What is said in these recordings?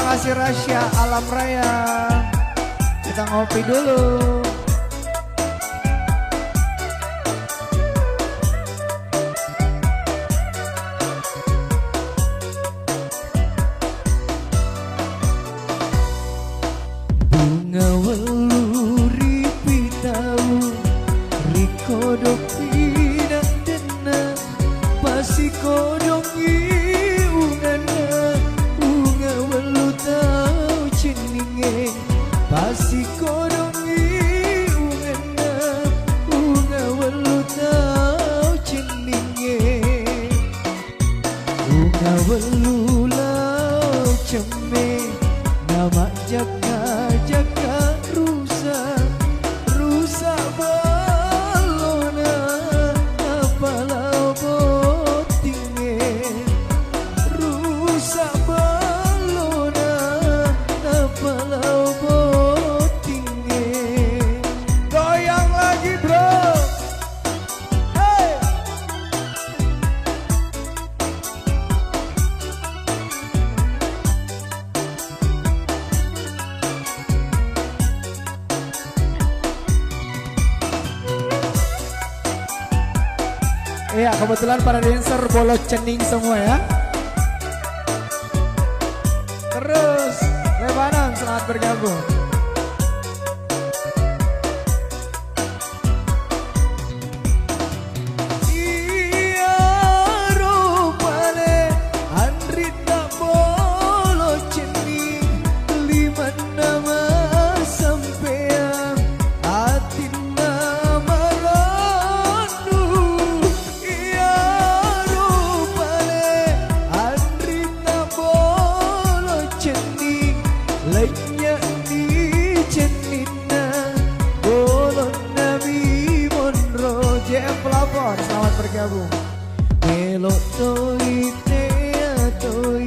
kasih Rasya Alam Raya. Kita ngopi dulu. Bunga weluri pitau rikodok tidak denang pasti kodong iungana bunga welu tau ceninge pasti kodong iungana bunga welu tau ceninge bunga welu lau ceme nama jaga jaga rusa balona apalau botinge rusa balona apalau botinge goyang lagi bro. Hey. Iya, kebetulan para dancer bolos cening semua ya. Terus Lebanon selamat bergabung. Iya rupane Andri tak bolo cening lima nama sampean hati nama randu. Iya rupane Andri tak bolo cening lainnya di cenina bolon Nabi Monro. JM Pelapor selamat bergabung. Melok toi tea toi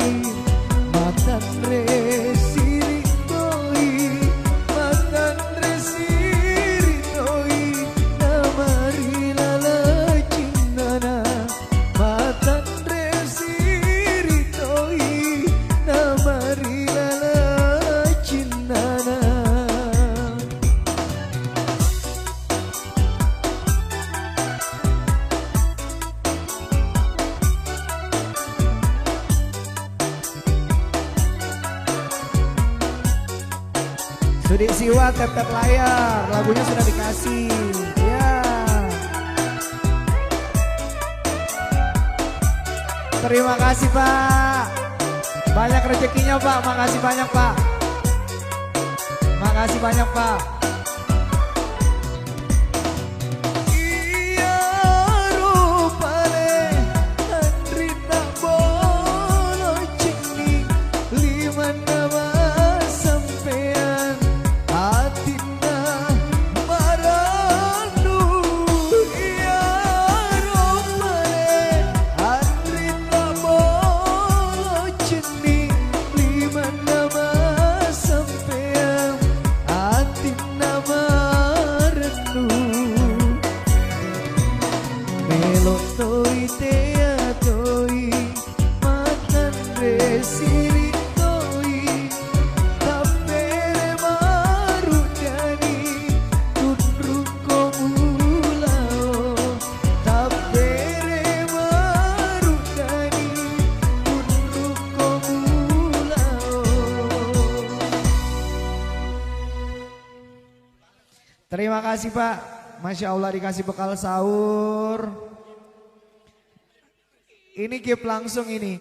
matan resiri toi matan resiri toi namari lala cindana matan resiri toi namari lala cindana. Sudi Siwa tap-tap layar, lagunya sudah dikasih. Ya. Terima kasih Pak. Banyak rezekinya Pak, makasih banyak Pak. Makasih banyak Pak. Iya rupane Andri tak bolo cening lima nama sampean hatina maranu. Iya rupane Andri tak bolo cening lima nama sampean hatina maranu. Melok toi tea toi matan resiri toi tapere marudani tunrung komulao tapere marudani tunrung komulao. Terima kasih Pak, Masya Allah dikasih bekal sahur. Ini gift langsung ini.